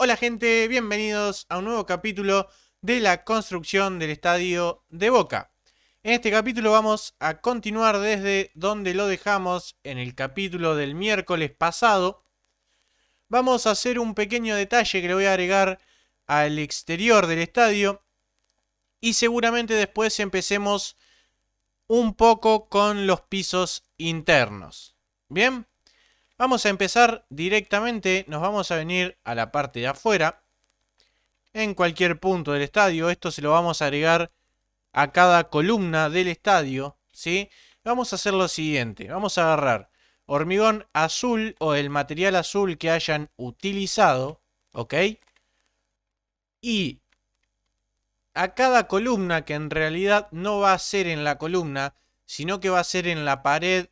Hola gente, bienvenidos a un nuevo capítulo de la construcción del estadio de Boca. En este capítulo vamos a continuar desde donde lo dejamos en el capítulo del miércoles pasado. Vamos a hacer un pequeño detalle que le voy a agregar al exterior del estadio y seguramente después empecemos un poco con los pisos internos. Bien, vamos a empezar directamente, nos vamos a venir a la parte de afuera. En cualquier punto del estadio, esto se lo vamos a agregar a cada columna del estadio, ¿sí? Vamos a hacer lo siguiente, vamos a agarrar hormigón azul o el material azul que hayan utilizado, ¿ok? Y a cada columna, que en realidad no va a ser en la columna, sino que va a ser en la pared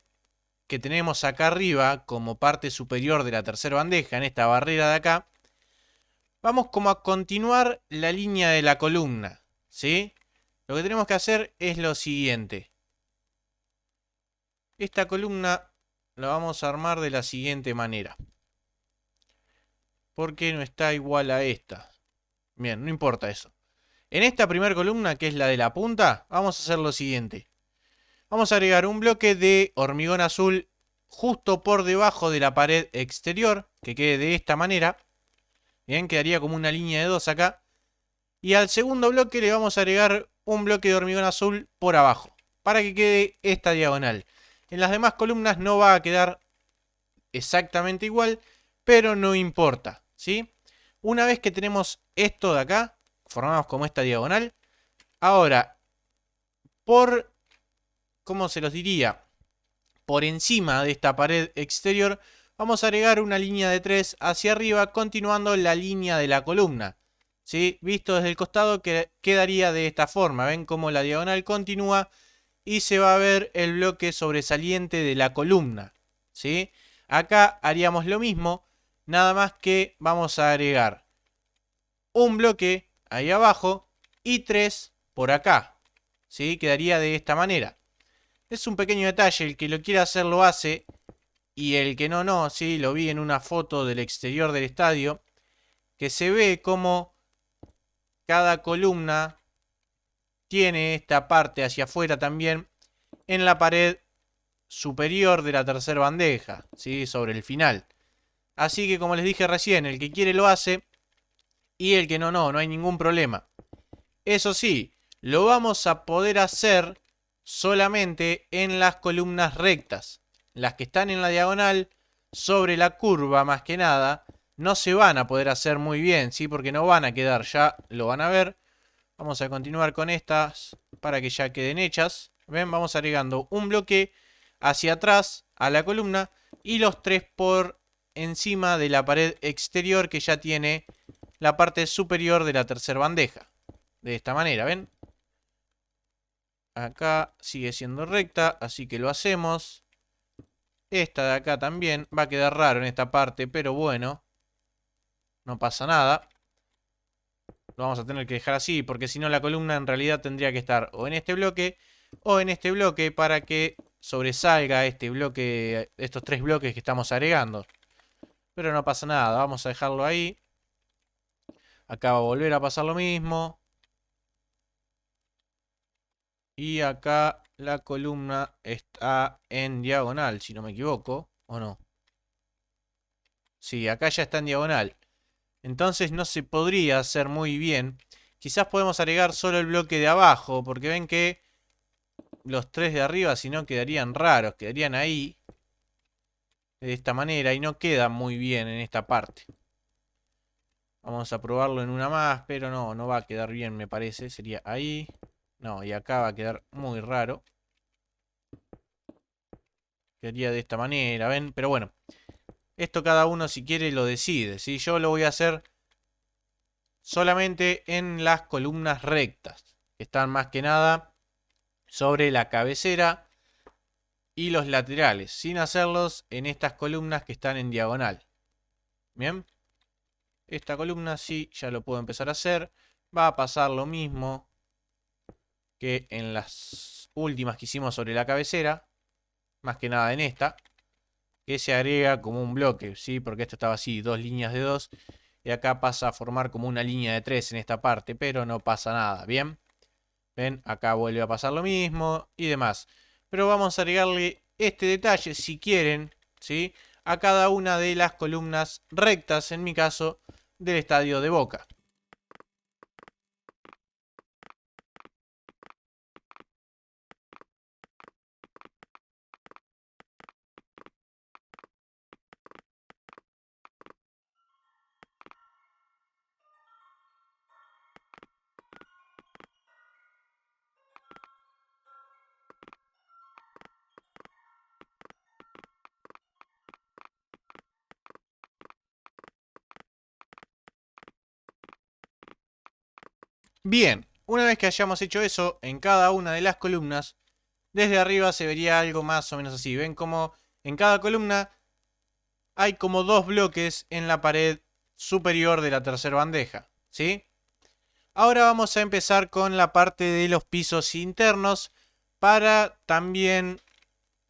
que tenemos acá arriba como parte superior de la tercera bandeja, en esta barrera de acá, vamos como a continuar la línea de la columna, ¿sí? Lo que tenemos que hacer es lo siguiente. Esta columna la vamos a armar de la siguiente manera. Porque no está igual a esta. Bien, no importa eso. En esta primera columna, que es la de la punta, vamos a hacer lo siguiente. Vamos a agregar un bloque de hormigón azul justo por debajo de la pared exterior, que quede de esta manera. Bien, quedaría como una línea de 2 acá. Y al segundo bloque le vamos a agregar un bloque de hormigón azul por abajo, para que quede esta diagonal. En las demás columnas no va a quedar exactamente igual, pero no importa, ¿sí? Una vez que tenemos esto de acá, formamos como esta diagonal. Ahora, ¿cómo se los diría? Por encima de esta pared exterior, vamos a agregar una línea de 3 hacia arriba, continuando la línea de la columna. ¿Sí? Visto desde el costado quedaría de esta forma. Ven cómo la diagonal continúa y se va a ver el bloque sobresaliente de la columna. ¿Sí? Acá haríamos lo mismo, nada más que vamos a agregar un bloque ahí abajo y 3 por acá. ¿Sí? Quedaría de esta manera. Es un pequeño detalle, el que lo quiera hacer lo hace y el que no, no. ¿Sí? Lo vi en una foto del exterior del estadio, que se ve como cada columna tiene esta parte hacia afuera también en la pared superior de la tercera bandeja, ¿sí? Sobre el final. Así que como les dije recién, el que quiere lo hace y el que no, no, no hay ningún problema. Eso sí, lo vamos a poder hacer solamente en las columnas rectas. Las que están en la diagonal, sobre la curva más que nada, no se van a poder hacer muy bien, ¿sí? Porque no van a quedar, ya lo van a ver. Vamos a continuar con estas para que ya queden hechas. ¿Ven? Vamos agregando un bloque hacia atrás a la columna y los 3 por encima de la pared exterior que ya tiene la parte superior de la tercera bandeja. De esta manera, ¿ven? Acá sigue siendo recta, así que lo hacemos. Esta de acá también va a quedar raro en esta parte, pero bueno, no pasa nada. Lo vamos a tener que dejar así, porque si no la columna en realidad tendría que estar o en este bloque o en este bloque para que sobresalga este bloque, estos 3 bloques que estamos agregando. Pero no pasa nada, vamos a dejarlo ahí. Acá va a volver a pasar lo mismo. Y acá la columna está en diagonal, si no me equivoco, ¿o no? Sí, acá ya está en diagonal. Entonces no se podría hacer muy bien. Quizás podemos agregar solo el bloque de abajo, porque ven que los 3 de arriba si no quedarían raros, quedarían ahí. De esta manera y no queda muy bien en esta parte. Vamos a probarlo en una más, pero no va a quedar bien me parece. Sería ahí. No, y acá va a quedar muy raro. Quedaría de esta manera, ¿ven? Pero bueno, esto cada uno si quiere lo decide, ¿sí? Yo lo voy a hacer solamente en las columnas rectas, que están más que nada sobre la cabecera y los laterales, sin hacerlos en estas columnas que están en diagonal. Bien, esta columna sí, ya lo puedo empezar a hacer. Va a pasar lo mismo que en las últimas que hicimos sobre la cabecera, más que nada en esta, que se agrega como un bloque, ¿sí? Porque esto estaba así, 2 líneas de 2, y acá pasa a formar como una línea de 3 en esta parte, pero no pasa nada, ¿bien? ¿Ven? Acá vuelve a pasar lo mismo y demás. Pero vamos a agregarle este detalle, si quieren, ¿sí? A cada una de las columnas rectas, en mi caso, del estadio de Boca. Bien, una vez que hayamos hecho eso en cada una de las columnas, desde arriba se vería algo más o menos así. ¿Ven cómo en cada columna hay como dos bloques en la pared superior de la tercera bandeja? ¿Sí? Ahora vamos a empezar con la parte de los pisos internos para también,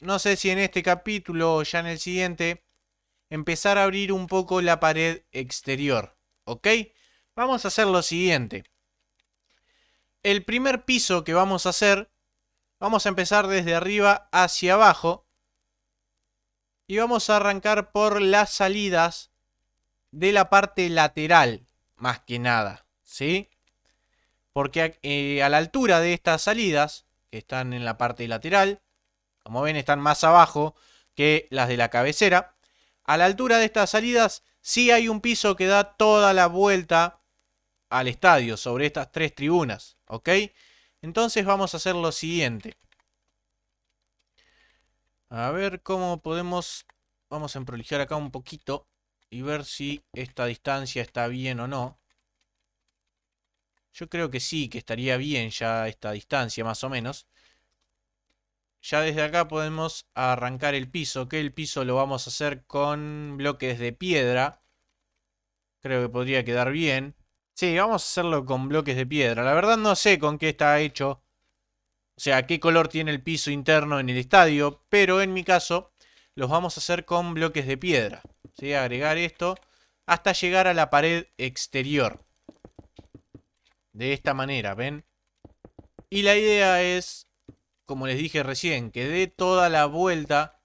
no sé si en este capítulo o ya en el siguiente, empezar a abrir un poco la pared exterior. ¿Ok? Vamos a hacer lo siguiente. El primer piso que vamos a hacer, vamos a empezar desde arriba hacia abajo y vamos a arrancar por las salidas de la parte lateral, más que nada, ¿sí? Porque a la altura de estas salidas, que están en la parte lateral, como ven están más abajo que las de la cabecera, a la altura de estas salidas sí hay un piso que da toda la vuelta al estadio sobre estas tres tribunas, ¿ok? Entonces vamos a hacer lo siguiente. A ver cómo podemos... Vamos a emprolijar acá un poquito y ver si esta distancia está bien o no. Yo creo que sí, que estaría bien ya esta distancia más o menos. Ya desde acá podemos arrancar el piso, que el piso lo vamos a hacer con bloques de piedra. Creo que podría quedar bien. Sí, vamos a hacerlo con bloques de piedra. La verdad no sé con qué está hecho. O sea, qué color tiene el piso interno en el estadio. Pero en mi caso, los vamos a hacer con bloques de piedra. ¿Sí? Agregar esto hasta llegar a la pared exterior. De esta manera, ¿ven? Y la idea es, como les dije recién, que dé toda la vuelta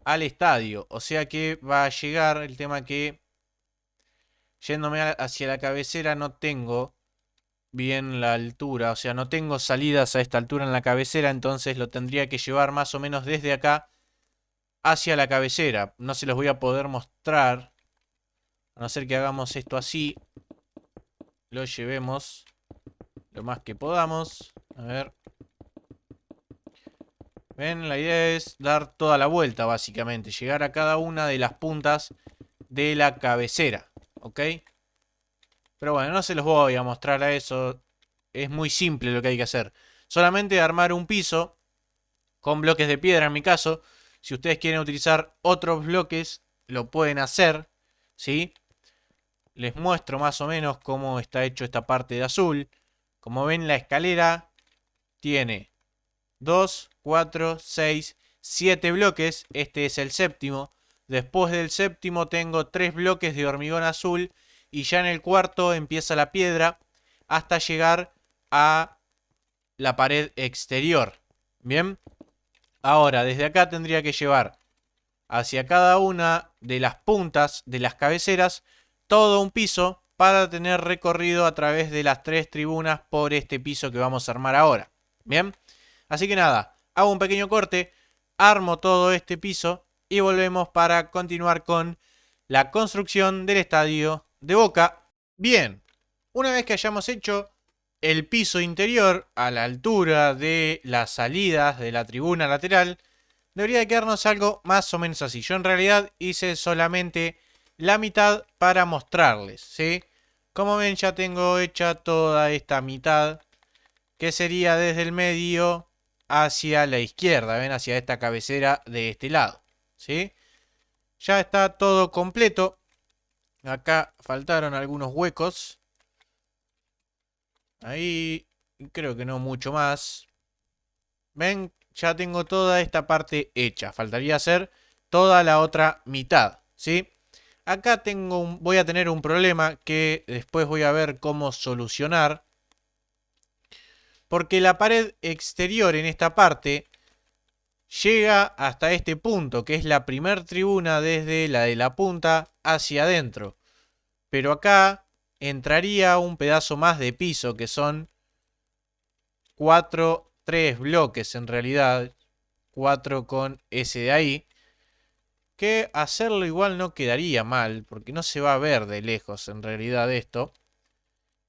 al estadio. O sea que va a llegar el tema que, yéndome hacia la cabecera, no tengo bien la altura. O sea, no tengo salidas a esta altura en la cabecera. Entonces lo tendría que llevar más o menos desde acá hacia la cabecera. No se los voy a poder mostrar. A no ser que hagamos esto así. Lo llevemos lo más que podamos. A ver. ¿Ven? La idea es dar toda la vuelta, básicamente. Llegar a cada una de las puntas de la cabecera. ¿Ok? Pero bueno, no se los voy a mostrar a eso. Es muy simple lo que hay que hacer. Solamente armar un piso con bloques de piedra en mi caso. Si ustedes quieren utilizar otros bloques, lo pueden hacer. ¿Sí? Les muestro más o menos cómo está hecho esta parte de azul. Como ven, la escalera tiene 2, 4, 6, 7 bloques. Este es el séptimo. Después del séptimo tengo 3 bloques de hormigón azul. Y ya en el cuarto empieza la piedra hasta llegar a la pared exterior. Bien. Ahora, desde acá tendría que llevar hacia cada una de las puntas de las cabeceras todo un piso para tener recorrido a través de las 3 tribunas por este piso que vamos a armar ahora. Bien. Así que nada, hago un pequeño corte, armo todo este piso y volvemos para continuar con la construcción del estadio de Boca. Bien, una vez que hayamos hecho el piso interior a la altura de las salidas de la tribuna lateral, debería de quedarnos algo más o menos así. Yo en realidad hice solamente la mitad para mostrarles, ¿sí? Como ven, ya tengo hecha toda esta mitad, que sería desde el medio hacia la izquierda, ven, hacia esta cabecera de este lado, ¿sí? Ya está todo completo. Acá faltaron algunos huecos. Ahí creo que no mucho más. Ven, ya tengo toda esta parte hecha. Faltaría hacer toda la otra mitad, ¿sí? acá voy a tener un problema que después voy a ver cómo solucionar. Porque la pared exterior en esta parte llega hasta este punto, que es la primer tribuna desde la de la punta hacia adentro. Pero acá entraría un pedazo más de piso, que son 3 bloques en realidad. 4 con ese de ahí. Que hacerlo igual no quedaría mal, porque no se va a ver de lejos en realidad esto.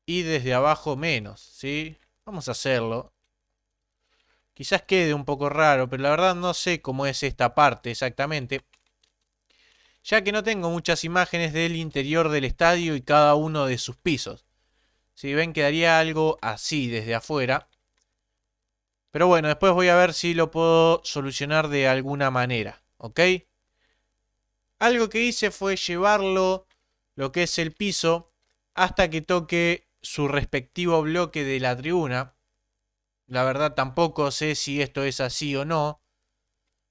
Y desde abajo menos, ¿sí? Vamos a hacerlo. Quizás quede un poco raro, pero la verdad no sé cómo es esta parte exactamente, ya que no tengo muchas imágenes del interior del estadio y cada uno de sus pisos. Si ven, quedaría algo así desde afuera. Pero bueno, después voy a ver si lo puedo solucionar de alguna manera, ¿ok? Algo que hice fue llevarlo, lo que es el piso, hasta que toque su respectivo bloque de la tribuna. La verdad tampoco sé si esto es así o no.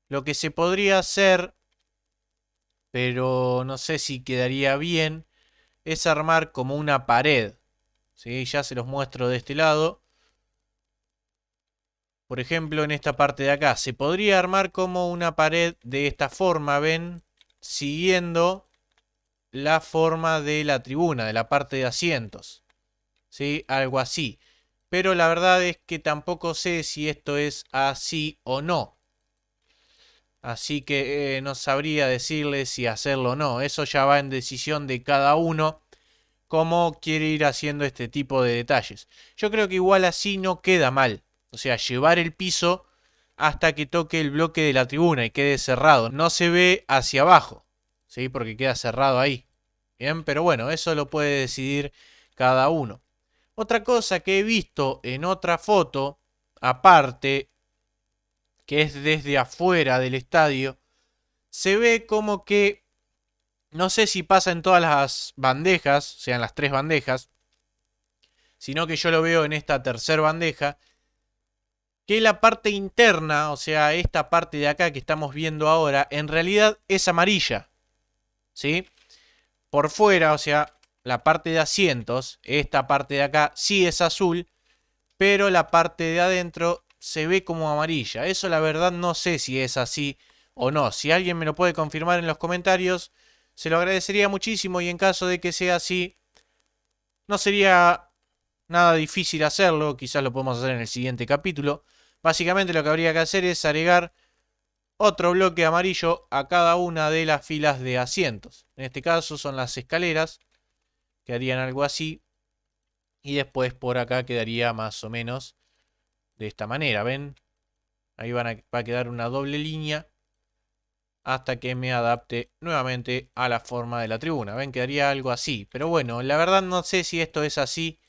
Lo que se podría hacer, pero no sé si quedaría bien, es armar como una pared. ¿Sí? Ya se los muestro de este lado. Por ejemplo, en esta parte de acá. Se podría armar como una pared de esta forma, ¿ven? Siguiendo la forma de la tribuna, de la parte de asientos. ¿Sí? Algo así. Pero la verdad es que tampoco sé si esto es así o no. Así que no sabría decirles si hacerlo o no. Eso ya va en decisión de cada uno cómo quiere ir haciendo este tipo de detalles. Yo creo que igual así no queda mal. O sea, llevar el piso hasta que toque el bloque de la tribuna y quede cerrado. No se ve hacia abajo, ¿sí? Porque queda cerrado ahí. Bien, pero bueno, eso lo puede decidir cada uno. Otra cosa que he visto en otra foto, aparte, que es desde afuera del estadio, se ve como que, no sé si pasa en todas las bandejas, sean las 3 bandejas, sino que yo lo veo en esta tercera bandeja, que la parte interna, o sea, esta parte de acá que estamos viendo ahora, en realidad es amarilla, ¿sí? Por fuera, o sea, la parte de asientos, esta parte de acá sí es azul, pero la parte de adentro se ve como amarilla. Eso la verdad no sé si es así o no. Si alguien me lo puede confirmar en los comentarios, se lo agradecería muchísimo, y en caso de que sea así, no sería nada difícil hacerlo, quizás lo podemos hacer en el siguiente capítulo. Básicamente lo que habría que hacer es agregar otro bloque amarillo a cada una de las filas de asientos. En este caso son las escaleras, que harían algo así. Y después por acá quedaría más o menos de esta manera, ¿ven? Ahí va a quedar una doble línea hasta que me adapte nuevamente a la forma de la tribuna. ¿Ven? Quedaría algo así. Pero bueno, la verdad no sé si esto es así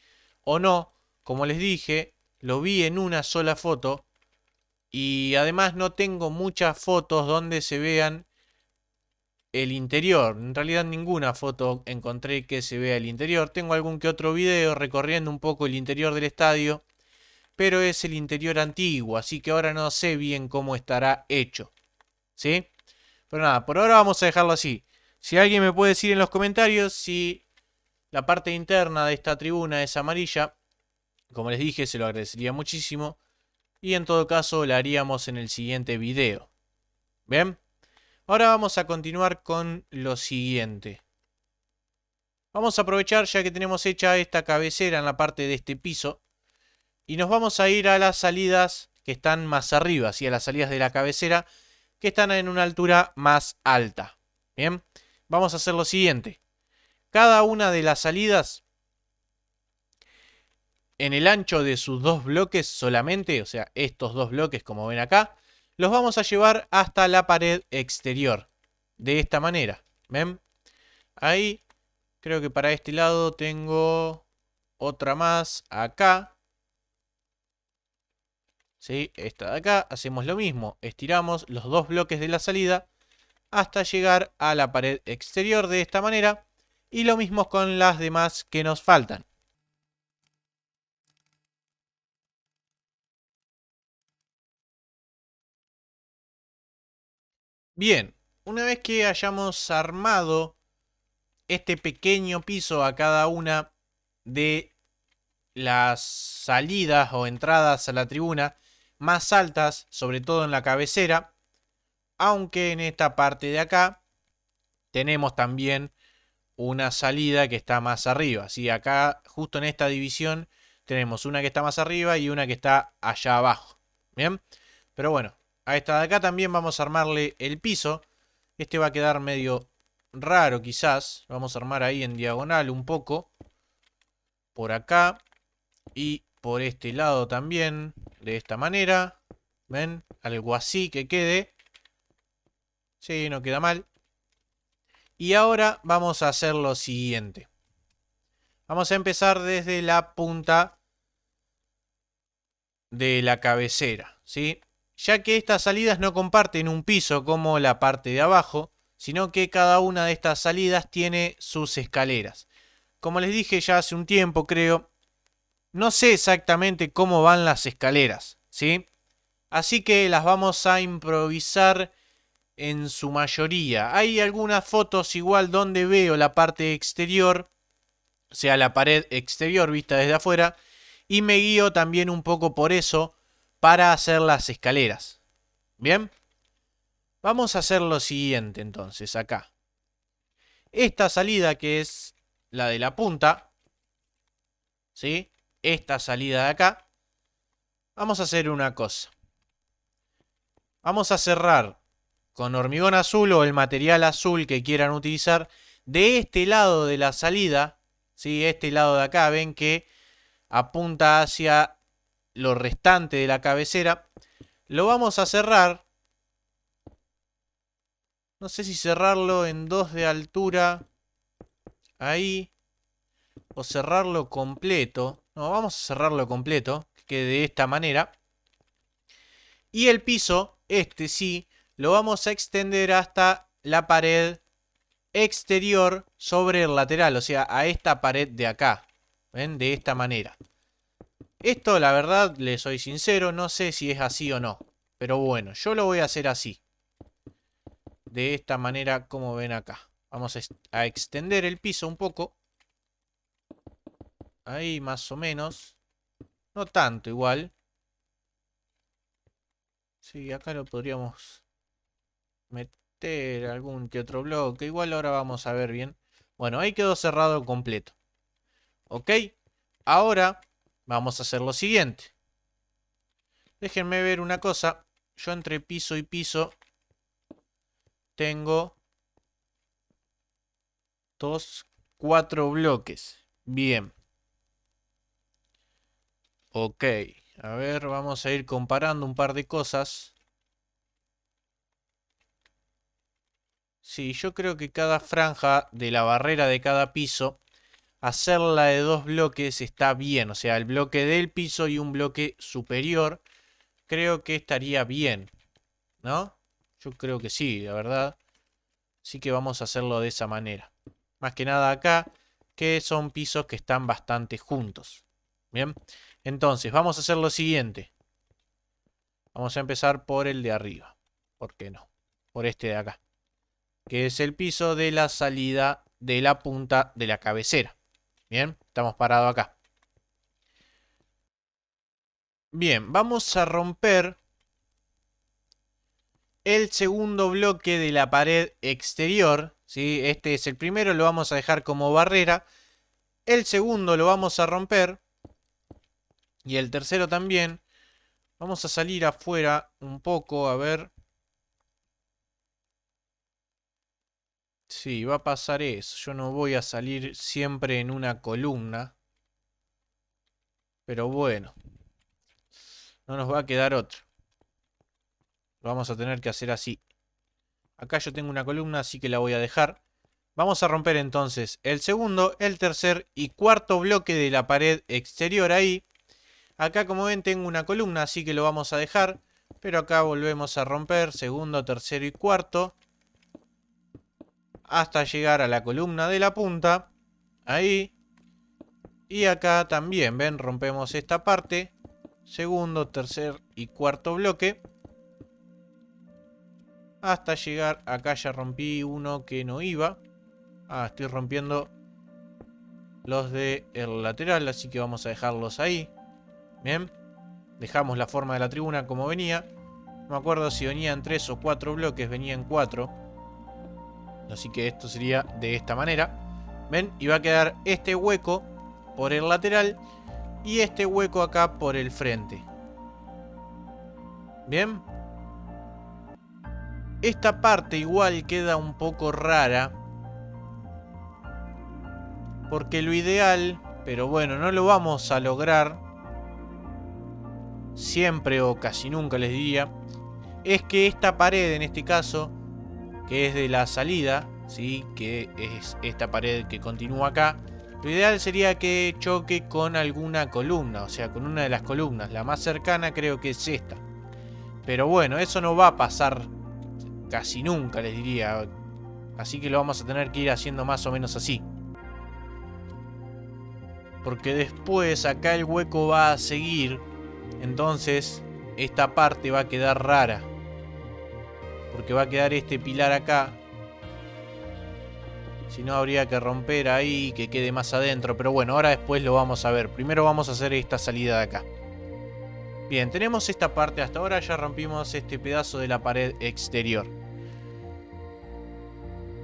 o no. Como les dije, lo vi en una sola foto. Y además no tengo muchas fotos donde se vean el interior. En realidad ninguna foto encontré que se vea el interior. Tengo algún que otro video recorriendo un poco el interior del estadio, pero es el interior antiguo, así que ahora no sé bien cómo estará hecho. ¿Sí? Pero nada, por ahora vamos a dejarlo así. Si alguien me puede decir en los comentarios si la parte interna de esta tribuna es amarilla, como les dije, se lo agradecería muchísimo. Y en todo caso la haríamos en el siguiente video. ¿Bien? Ahora vamos a continuar con lo siguiente. Vamos a aprovechar ya que tenemos hecha esta cabecera en la parte de este piso. Y nos vamos a ir a las salidas que están más arriba, ¿sí? A las salidas de la cabecera que están en una altura más alta. Bien, vamos a hacer lo siguiente. Cada una de las salidas en el ancho de sus 2 bloques solamente, o sea, estos 2 bloques como ven acá, los vamos a llevar hasta la pared exterior. De esta manera, ¿ven? Ahí, creo que para este lado tengo otra más acá. ¿Sí? Esta de acá, hacemos lo mismo. Estiramos los 2 bloques de la salida hasta llegar a la pared exterior de esta manera. Y lo mismo con las demás que nos faltan. Bien, una vez que hayamos armado este pequeño piso a cada una de las salidas o entradas a la tribuna más altas, sobre todo en la cabecera, aunque en esta parte de acá tenemos también una salida que está más arriba. ¿Sí? Acá, justo en esta división, tenemos una que está más arriba y una que está allá abajo. Bien, pero bueno, a esta de acá también vamos a armarle el piso. Este va a quedar medio raro quizás. Vamos a armar ahí en diagonal un poco. Por acá. Y por este lado también. De esta manera. ¿Ven? Algo así que quede. Sí, no queda mal. Y ahora vamos a hacer lo siguiente. Vamos a empezar desde la punta de la cabecera, ¿sí? Ya que estas salidas no comparten un piso como la parte de abajo, sino que cada una de estas salidas tiene sus escaleras. Como les dije ya hace un tiempo, creo, no sé exactamente cómo van las escaleras, ¿sí? Así que las vamos a improvisar en su mayoría. Hay algunas fotos igual donde veo la parte exterior, o sea, la pared exterior vista desde afuera, y me guío también un poco por eso para hacer las escaleras. Bien, vamos a hacer lo siguiente entonces acá. Esta salida que es la de la punta, ¿sí? Esta salida de acá, vamos a hacer una cosa. Vamos a cerrar con hormigón azul o el material azul que quieran utilizar. De este lado de la salida, ¿sí? Este lado de acá, ven que apunta hacia lo restante de la cabecera. Lo vamos a cerrar. No sé si cerrarlo en 2 de altura. Ahí. O cerrarlo completo. No, vamos a cerrarlo completo. Que quede de esta manera. Y el piso, este sí, lo vamos a extender hasta la pared exterior sobre el lateral. O sea, a esta pared de acá. ¿Ven? De esta manera. Esto, la verdad, les soy sincero, no sé si es así o no. Pero bueno, yo lo voy a hacer así. De esta manera, como ven acá. Vamos a extender el piso un poco. Ahí más o menos. No tanto igual. Sí, acá lo podríamos meter algún que otro bloque. Igual ahora vamos a ver bien. Bueno, ahí quedó cerrado completo. ¿Ok? Ahora vamos a hacer lo siguiente. Déjenme ver una cosa. Yo entre piso y piso tengo 4 bloques. Bien. Ok. A ver, vamos a ir comparando un par de cosas. Sí, yo creo que cada franja de la barrera de cada piso, hacerla de 2 bloques está bien. O sea, el bloque del piso y un bloque superior, creo que estaría bien, ¿no? Yo creo que sí, la verdad. Así que vamos a hacerlo de esa manera. Más que nada acá, que son pisos que están bastante juntos. Bien, entonces vamos a hacer lo siguiente. Vamos a empezar por el de arriba. ¿Por qué no? Por este de acá. Que es el piso de la salida de la punta de la cabecera. Bien, estamos parados acá. Bien, vamos a romper el segundo bloque de la pared exterior. ¿Sí? Este es el primero, lo vamos a dejar como barrera. El segundo lo vamos a romper. Y el tercero también. Vamos a salir afuera un poco, a ver. Sí, va a pasar eso. Yo no voy a salir siempre en una columna. Pero bueno. No nos va a quedar otro. Lo vamos a tener que hacer así. Acá yo tengo una columna, así que la voy a dejar. Vamos a romper entonces el segundo, el tercer y cuarto bloque de la pared exterior ahí. Acá, como ven, tengo una columna, así que lo vamos a dejar. Pero acá volvemos a romper segundo, tercero y cuarto. Hasta llegar a la columna de la punta. Ahí. Y acá también, ven, rompemos esta parte. Segundo, tercer y cuarto bloque. Hasta llegar, acá ya rompí uno que no iba. Ah, estoy rompiendo los del lateral, así que vamos a dejarlos ahí. Bien. Dejamos la forma de la tribuna como venía. No me acuerdo si venían 3 o 4 bloques, venían 4. Así que esto sería de esta manera. ¿Ven? Y va a quedar este hueco por el lateral y este hueco acá por el frente. Bien. Esta parte igual queda un poco rara, porque lo ideal, pero bueno, no lo vamos a lograr siempre o casi nunca, les diría, es que esta pared en este caso, que es de la salida, ¿sí? Que es esta pared que continúa acá, lo ideal sería que choque con alguna columna, o sea, con una de las columnas. La más cercana creo que es esta. Pero bueno, eso no va a pasar casi nunca, les diría. Así que lo vamos a tener que ir haciendo más o menos así. Porque después acá el hueco va a seguir. Entonces esta parte va a quedar rara. Porque va a quedar este pilar acá. Si no, habría que romper ahí, que quede más adentro. Pero bueno, ahora después lo vamos a ver. Primero vamos a hacer esta salida de acá. Bien, tenemos esta parte. Hasta ahora ya rompimos este pedazo de la pared exterior.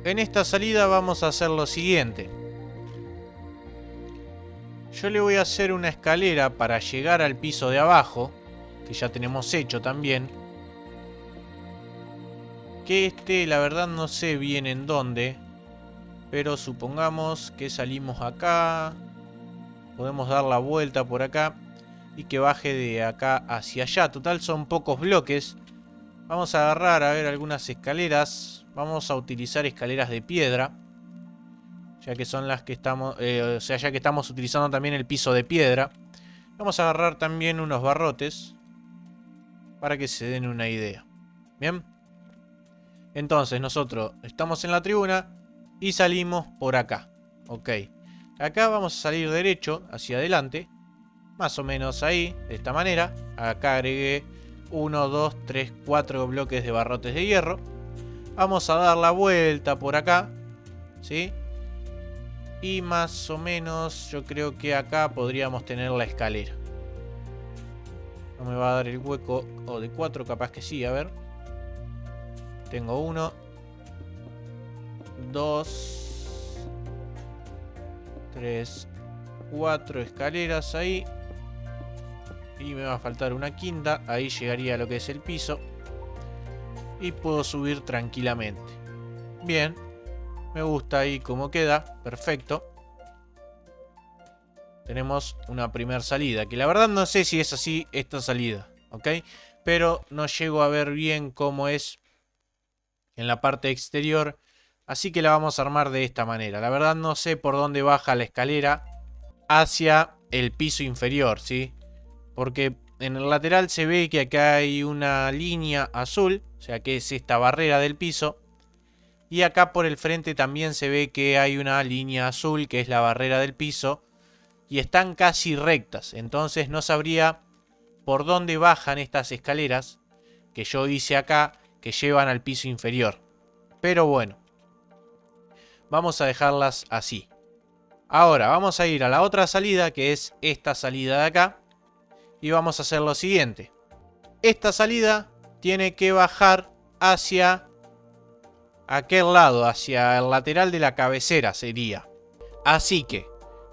En esta salida vamos a hacer lo siguiente. Yo le voy a hacer una escalera para llegar al piso de abajo, que ya tenemos hecho también. Que la verdad no sé bien en dónde. Pero supongamos que salimos acá. Podemos dar la vuelta por acá. Y que baje de acá hacia allá. Total son pocos bloques. Vamos a agarrar a ver algunas escaleras. Vamos a utilizar escaleras de piedra. Ya que son las que estamos... ya que estamos utilizando también el piso de piedra. Vamos a agarrar también unos barrotes. Para que se den una idea. Bien. Entonces nosotros estamos en la tribuna. Y salimos por acá. Ok. Acá vamos a salir derecho hacia adelante. Más o menos ahí. De esta manera. Acá agregué 1, 2, 3, 4 bloques de barrotes de hierro. Vamos a dar la vuelta por acá. ¿Sí? Y más o menos yo creo que acá podríamos tener la escalera. No me va a dar el hueco. O de 4 capaz que sí. A ver. Tengo 1, 2, 3, 4 escaleras ahí. Y me va a faltar una quinta. Ahí llegaría a lo que es el piso. Y puedo subir tranquilamente. Bien. Me gusta ahí cómo queda. Perfecto. Tenemos una primera salida. Que la verdad no sé si es así esta salida. ¿Ok? Pero no llego a ver bien cómo es en la parte exterior. Así que la vamos a armar de esta manera. La verdad no sé por dónde baja la escalera hacia el piso inferior, ¿sí? Porque en el lateral se ve que acá hay una línea azul. O sea que es esta barrera del piso. Y acá por el frente también se ve que hay una línea azul, que es la barrera del piso. Y están casi rectas. Entonces no sabría por dónde bajan estas escaleras que yo hice acá, que llevan al piso inferior. Pero bueno. Vamos a dejarlas así. Ahora vamos a ir a la otra salida, que es esta salida de acá. Y vamos a hacer lo siguiente. Esta salida tiene que bajar hacia aquel lado, hacia el lateral de la cabecera sería. Así que,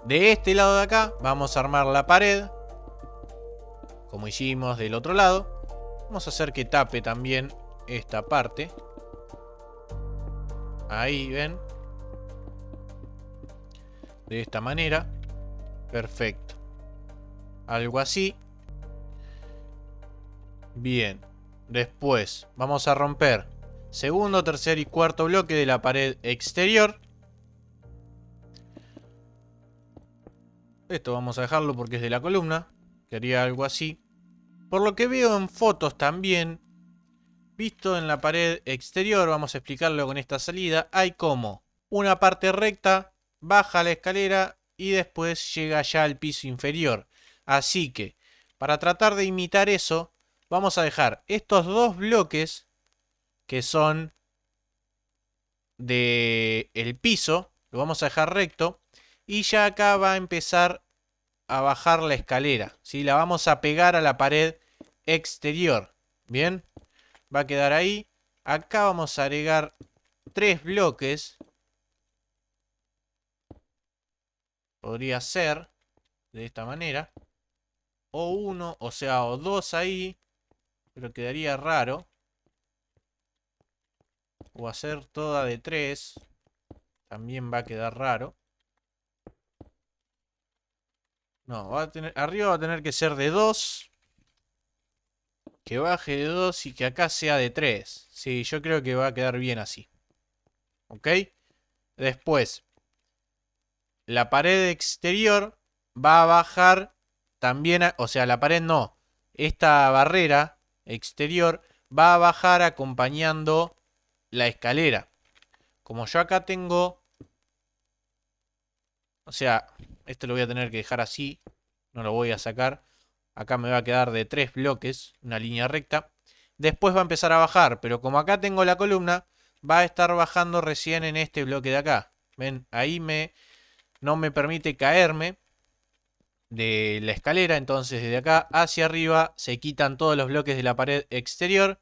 de este lado de acá, vamos a armar la pared. Como hicimos del otro lado. Vamos a hacer que tape también esta parte. Ahí, ¿ven? De esta manera. Perfecto. Algo así. Bien. Después vamos a romper segundo, tercer y cuarto bloque de la pared exterior. Esto vamos a dejarlo porque es de la columna. Quería algo así. Por lo que veo en fotos también, visto en la pared exterior, vamos a explicarlo con esta salida, hay como una parte recta, baja la escalera y después llega ya al piso inferior. Así que, para tratar de imitar eso, vamos a dejar estos dos bloques que son del piso, Lo vamos a dejar recto. Y ya acá va a empezar a bajar la escalera, ¿sí? La vamos a pegar a la pared exterior. Bien, va a quedar ahí. Acá vamos a agregar 3 bloques. Podría ser de esta manera. O uno, o sea, o dos ahí. Pero quedaría raro. O hacer toda de 3. También va a quedar raro. No, arriba va a tener que ser de 2. Que baje de 2 y que acá sea de 3. Sí, yo creo que va a quedar bien así. ¿Ok? Después, la pared exterior va a bajar también, o sea, la pared no. Esta barrera exterior va a bajar acompañando la escalera. Como yo acá tengo, o sea, esto lo voy a tener que dejar así. No lo voy a sacar. Acá me va a quedar de 3 bloques, una línea recta. Después va a empezar a bajar, pero como acá tengo la columna, va a estar bajando recién en este bloque de acá. ¿Ven? Ahí no me permite caerme de la escalera, entonces desde acá hacia arriba se quitan todos los bloques de la pared exterior.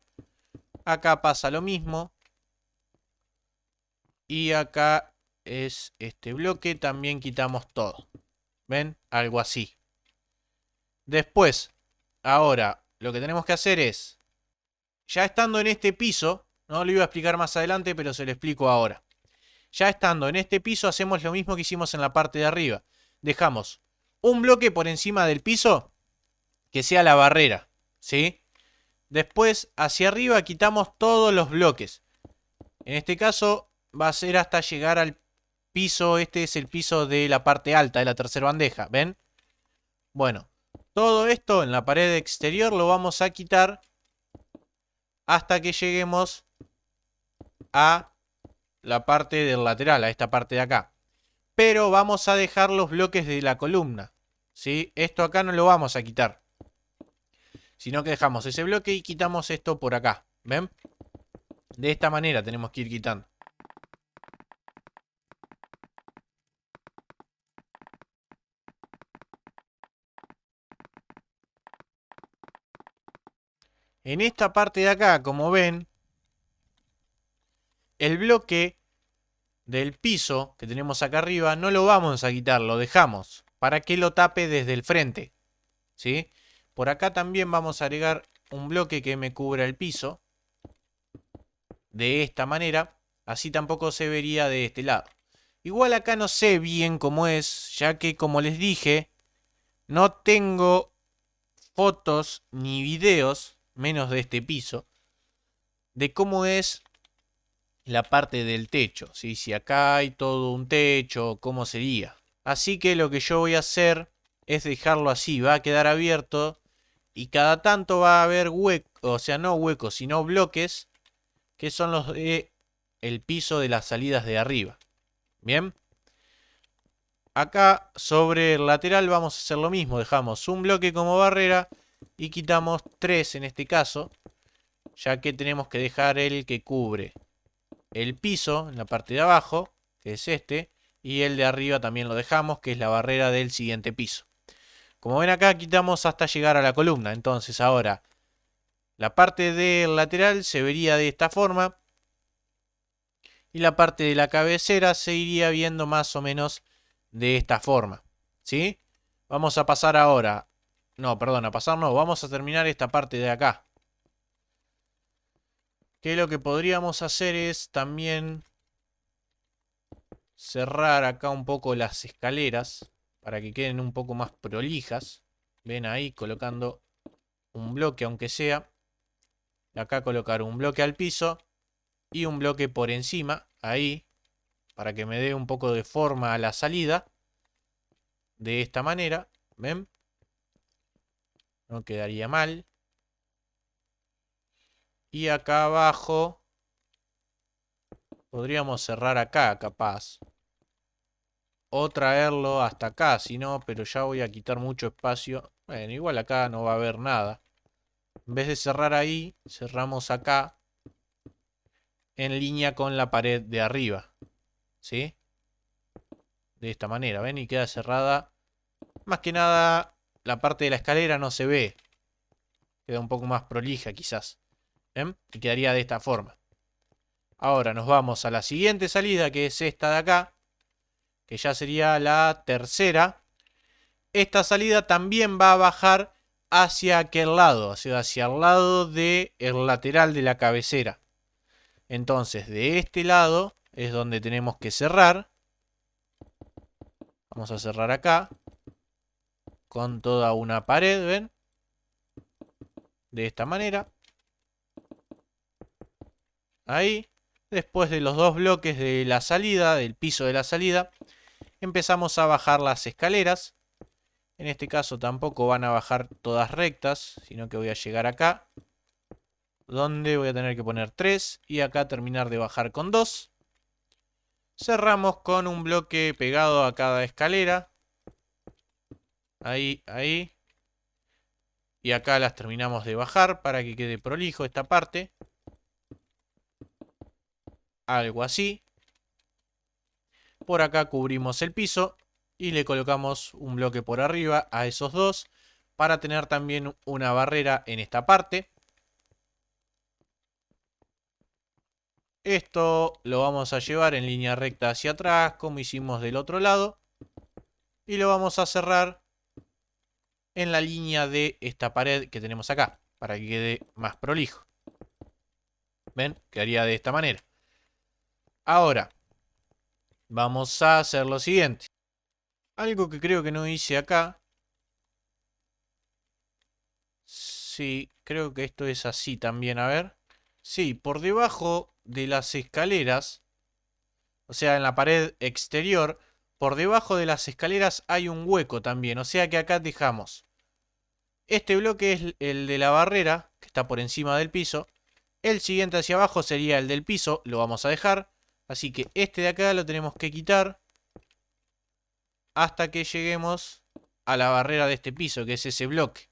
Acá pasa lo mismo. Y acá es este bloque, también quitamos todo. ¿Ven? Algo así. Después, ahora, lo que tenemos que hacer es, ya estando en este piso, no lo iba a explicar más adelante, pero se lo explico ahora. Ya estando en este piso, hacemos lo mismo que hicimos en la parte de arriba. Dejamos un bloque por encima del piso, que sea la barrera, ¿sí? Después, hacia arriba, quitamos todos los bloques. En este caso, va a ser hasta llegar al piso. Este es el piso de la parte alta de la tercera bandeja, ¿ven? Bueno, todo esto en la pared exterior lo vamos a quitar hasta que lleguemos a la parte del lateral, a esta parte de acá. Pero vamos a dejar los bloques de la columna, ¿sí? Esto acá no lo vamos a quitar, sino que dejamos ese bloque y quitamos esto por acá, ¿ven? De esta manera tenemos que ir quitando. En esta parte de acá, como ven, el bloque del piso que tenemos acá arriba no lo vamos a quitar, lo dejamos para que lo tape desde el frente, ¿sí? Por acá también vamos a agregar un bloque que me cubra el piso de esta manera, así tampoco se vería de este lado. Igual acá no sé bien cómo es, ya que como les dije, no tengo fotos ni videos, menos de este piso, de cómo es la parte del techo, ¿sí? Si acá hay todo un techo, cómo sería. Así que lo que yo voy a hacer es dejarlo así, va a quedar abierto y cada tanto va a haber huecos, o sea, no huecos, sino bloques que son los de el piso de las salidas de arriba. Bien. Acá sobre el lateral vamos a hacer lo mismo, dejamos un bloque como barrera y quitamos 3 en este caso, ya que tenemos que dejar el que cubre el piso en la parte de abajo, que es este, y el de arriba también lo dejamos, que es la barrera del siguiente piso. Como ven acá, quitamos hasta llegar a la columna. Entonces ahora la parte del lateral se vería de esta forma y la parte de la cabecera se iría viendo más o menos de esta forma, ¿sí? Vamos a pasar ahora, no, perdón, a pasar no, vamos a terminar esta parte de acá. Que lo que podríamos hacer es también cerrar acá un poco las escaleras para que queden un poco más prolijas. Ven ahí colocando un bloque aunque sea. Acá colocar un bloque al piso y un bloque por encima, ahí, para que me dé un poco de forma a la salida. De esta manera, ¿ven? No quedaría mal. Y acá abajo podríamos cerrar acá, capaz. O traerlo hasta acá, si no, pero ya voy a quitar mucho espacio. Bueno, igual acá no va a haber nada. En vez de cerrar ahí, cerramos acá en línea con la pared de arriba, ¿sí? De esta manera, ¿ven? Y queda cerrada. Más que nada, la parte de la escalera no se ve. Queda un poco más prolija quizás. ¿Ven? Y quedaría de esta forma. Ahora nos vamos a la siguiente salida, que es esta de acá. Que ya sería la tercera. Esta salida también va a bajar hacia aquel lado. O sea, hacia el lado del lateral de la cabecera. Entonces, de este lado es donde tenemos que cerrar. Vamos a cerrar acá. Con toda una pared, ¿ven? De esta manera. Ahí. Después de los dos bloques de la salida, del piso de la salida, empezamos a bajar las escaleras. En este caso tampoco van a bajar todas rectas, sino que voy a llegar acá, donde voy a tener que poner 3 y acá terminar de bajar con 2. Cerramos con un bloque pegado a cada escalera. Ahí, ahí. Y acá las terminamos de bajar para que quede prolijo esta parte. Algo así. Por acá cubrimos el piso y le colocamos un bloque por arriba a esos dos para tener también una barrera en esta parte. Esto lo vamos a llevar en línea recta hacia atrás como hicimos del otro lado. Y lo vamos a cerrar en la línea de esta pared que tenemos acá para que quede más prolijo. ¿Ven? Quedaría de esta manera. Ahora vamos a hacer lo siguiente. Algo que creo que no hice acá. Sí, creo que esto es así también, a ver. Sí, por debajo de las escaleras, o sea, en la pared exterior, por debajo de las escaleras hay un hueco también. O sea que acá dejamos. Este bloque es el de la barrera, que está por encima del piso. El siguiente hacia abajo sería el del piso, lo vamos a dejar. Así que este de acá lo tenemos que quitar hasta que lleguemos a la barrera de este piso, que es ese bloque.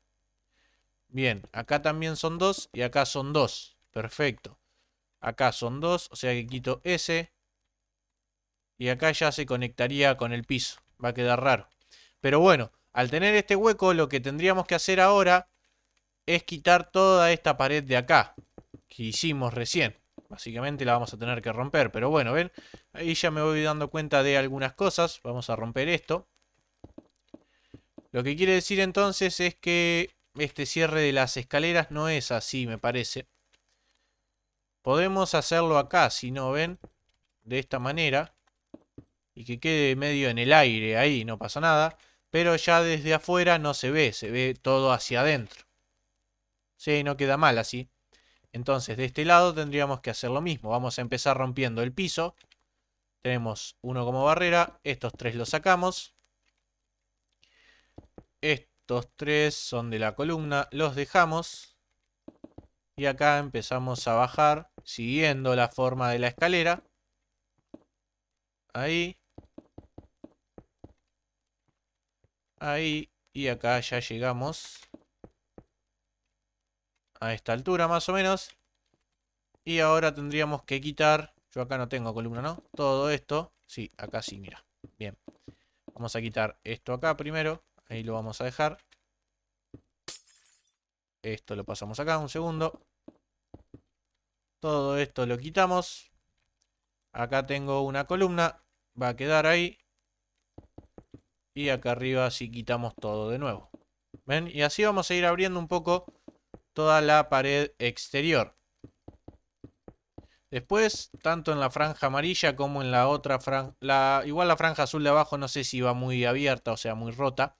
Bien, acá también son 2 y acá son 2. Perfecto. Acá son 2, o sea que quito ese. Y acá ya se conectaría con el piso. Va a quedar raro. Pero bueno, al tener este hueco, lo que tendríamos que hacer ahora es quitar toda esta pared de acá que hicimos recién. Básicamente la vamos a tener que romper. Pero bueno, ven, ahí ya me voy dando cuenta de algunas cosas. Vamos a romper esto. Lo que quiere decir entonces es que este cierre de las escaleras no es así, me parece. Podemos hacerlo acá, si no, ven, de esta manera. Y que quede medio en el aire ahí, no pasa nada. Pero ya desde afuera no se ve todo hacia adentro. Sí, no queda mal así. Entonces de este lado tendríamos que hacer lo mismo. Vamos a empezar rompiendo el piso. Tenemos uno como barrera. Estos 3 los sacamos. Estos 3 son de la columna. Los dejamos. Y acá empezamos a bajar siguiendo la forma de la escalera. Ahí. Ahí. Y acá ya llegamos a esta altura más o menos. Y ahora tendríamos que quitar. Yo acá no tengo columna, ¿no? Todo esto. Sí, acá sí, mira. Bien. Vamos a quitar esto acá primero. Ahí lo vamos a dejar. Esto lo pasamos acá, un segundo. Todo esto lo quitamos. Acá tengo una columna. Va a quedar ahí. Y acá arriba sí quitamos todo de nuevo. ¿Ven? Y así vamos a ir abriendo un poco toda la pared exterior. Después, tanto en la franja amarilla como en la otra franja... Igual la franja azul de abajo no sé si va muy abierta, o sea, muy rota.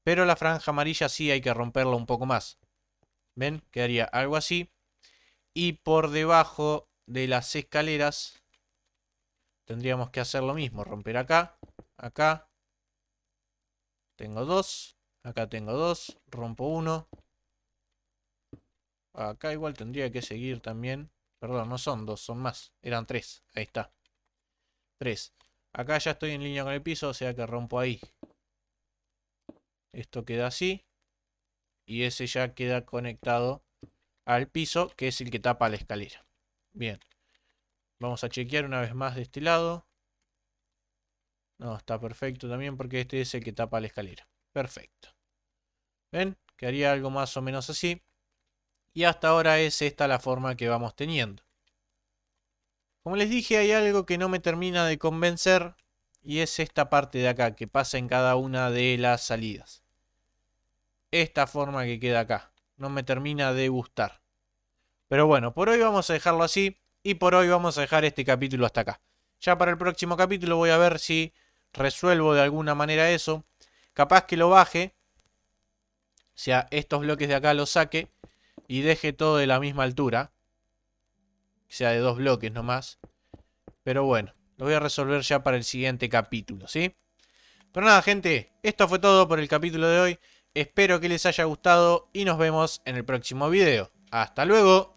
Pero la franja amarilla sí hay que romperla un poco más. ¿Ven? Quedaría algo así. Y por debajo de las escaleras tendríamos que hacer lo mismo. Romper acá, acá. Tengo 2. Acá tengo 2. Rompo 1. Acá igual tendría que seguir también. Perdón, no son 2, son más. Eran 3. Ahí está. 3. Acá ya estoy en línea con el piso, o sea que rompo ahí. Esto queda así. Y ese ya queda conectado al piso, que es el que tapa la escalera. Bien. Vamos a chequear una vez más de este lado. No, está perfecto también porque este es el que tapa la escalera. Perfecto. ¿Ven? Quedaría algo más o menos así. Y hasta ahora es esta la forma que vamos teniendo. Como les dije, hay algo que no me termina de convencer. Y es esta parte de acá que pasa en cada una de las salidas. Esta forma que queda acá. No me termina de gustar. Pero bueno, por hoy vamos a dejarlo así. Y por hoy vamos a dejar este capítulo hasta acá. Ya para el próximo capítulo voy a ver si resuelvo de alguna manera eso. Capaz que lo baje. O sea, estos bloques de acá los saque. Y deje todo de la misma altura. Que sea de 2 bloques nomás. Pero bueno, lo voy a resolver ya para el siguiente capítulo, ¿sí? Pero nada, gente, esto fue todo por el capítulo de hoy. Espero que les haya gustado y nos vemos en el próximo video. ¡Hasta luego!